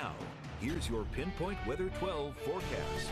Now, here's your Pinpoint Weather 12 forecast.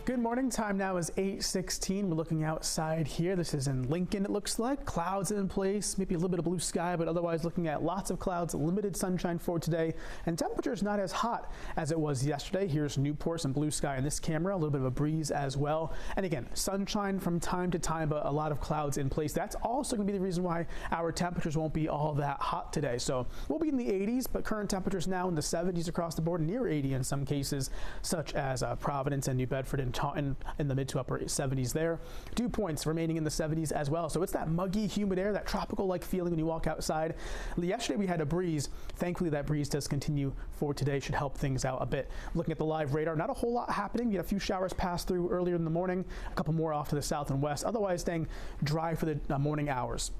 Good morning. Time now is 8:16. We're looking outside here. This is in Lincoln, it looks like. Clouds in place, maybe a little bit of blue sky, but otherwise looking at lots of clouds, limited sunshine for today, and temperatures not as hot as it was yesterday. Here's Newport, some blue sky in this camera, a little bit of a breeze as well. And again, sunshine from time to time, but a lot of clouds in place. That's also going to be the reason why our temperatures won't be all that hot today. So we'll be in the 80s, but current temperatures now in the 70s across the board, near 80 in some cases, such as Providence and New Bedford and Taunton in the mid to upper 70s there. Dew points remaining in the 70s as well. So it's that muggy, humid air, that tropical-like feeling when you walk outside. Yesterday we had a breeze. Thankfully that breeze does continue for today. Should help things out a bit. Looking at the live radar, not a whole lot happening. We had a few showers pass through earlier in the morning, a couple more off to the south and west. Otherwise staying dry for the morning hours.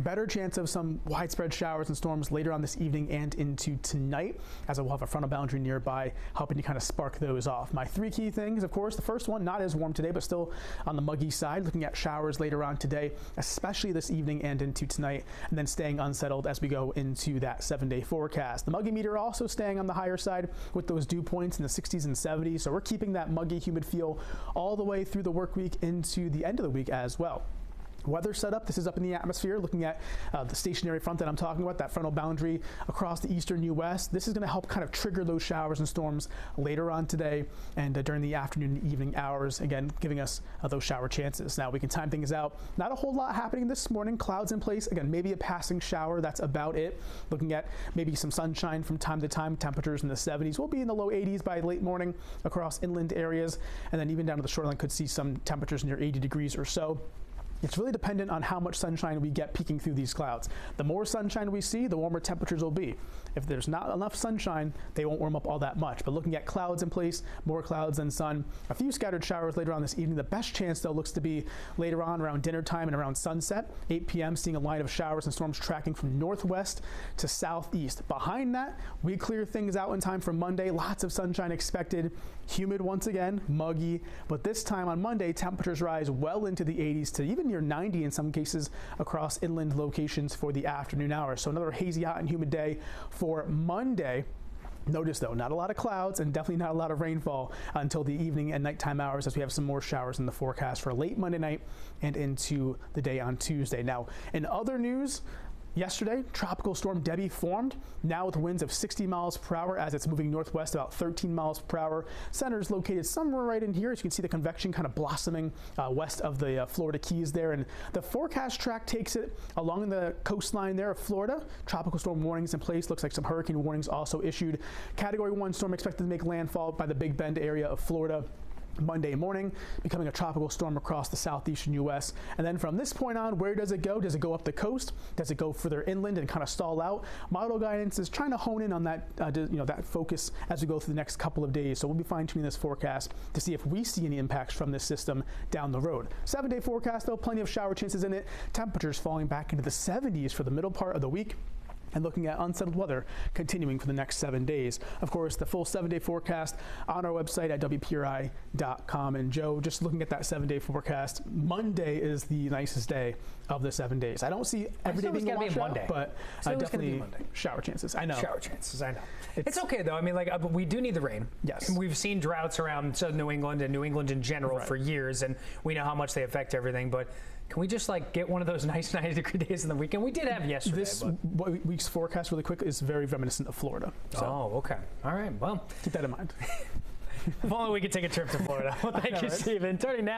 Better chance of some widespread showers and storms later on this evening and into tonight, as we'll have a frontal boundary nearby helping to kind of spark those off. My three key things, of course, the first one, not as warm today, but still on the muggy side, looking at showers later on today, especially this evening and into tonight, and then staying unsettled as we go into that 7-day forecast. The muggy meter also staying on the higher side with those dew points in the 60s and 70s, so we're keeping that muggy, humid feel all the way through the work week into the end of the week as well. Weather setup, this is up in the atmosphere, looking at the stationary front that I'm talking about, that frontal boundary across the eastern U.S. This is going to help kind of trigger those showers and storms later on today and during the afternoon and evening hours, again, giving us those shower chances. Now, we can time things out. Not a whole lot happening this morning. Clouds in place. Again, maybe a passing shower. That's about it. Looking at maybe some sunshine from time to time. Temperatures in the 70s. We'll be in the low 80s by late morning across inland areas. And then even down to the shoreline could see some temperatures near 80 degrees or so. It's really dependent on how much sunshine we get peeking through these clouds. The more sunshine we see, the warmer temperatures will be. If there's not enough sunshine, they won't warm up all that much. But looking at clouds in place, more clouds than sun, a few scattered showers later on this evening. The best chance, though, looks to be later on around dinner time and around sunset. 8 p.m., seeing a line of showers and storms tracking from northwest to southeast. Behind that, we clear things out in time for Monday. Lots of sunshine expected. Humid once again, muggy. But this time on Monday, temperatures rise well into the 80s to even near 90 in some cases across inland locations for the afternoon hours. So another hazy, hot, and humid day for Monday. Notice, though, not a lot of clouds and definitely not a lot of rainfall until the evening and nighttime hours, as we have some more showers in the forecast for late Monday night and into the day on Tuesday. Now, in other news, yesterday, Tropical Storm Debbie formed, now with winds of 60 miles per hour as it's moving northwest about 13 miles per hour. Center is located somewhere right in here. As you can see, the convection kind of blossoming west of the Florida Keys there. And the forecast track takes it along the coastline there of Florida. Tropical storm warnings in place. Looks like some hurricane warnings also issued. Category 1 storm expected to make landfall by the Big Bend area of Florida Monday morning, becoming a tropical storm across the southeastern U.S. And then from this point on, where does it go? Does it go up the coast? Does it go further inland and kind of stall out? Model guidance is trying to hone in on that, that focus as we go through the next couple of days. So we'll be fine-tuning this forecast to see if we see any impacts from this system down the road. 7-day forecast, though, plenty of shower chances in it. Temperatures falling back into the 70s for the middle part of the week. And looking at unsettled weather continuing for the next 7 days. Of course, the full 7-day forecast on our website at WPRI.com. And Joe, just looking at that 7-day forecast, Monday is the nicest day of the 7 days. I don't see every day being a washout, but definitely shower chances. I know. Shower chances, I know. It's okay, though. I mean, we do need the rain. Yes. We've seen droughts around Southern New England and New England in general for years, and we know how much they affect everything. But can we just get one of those nice 90-degree days in the weekend? We did have yesterday. This week's forecast really quick is very reminiscent of Florida. So okay. All right. Well, keep that in mind. If only we could take a trip to Florida. Well, thank you, Stephen. Turning now.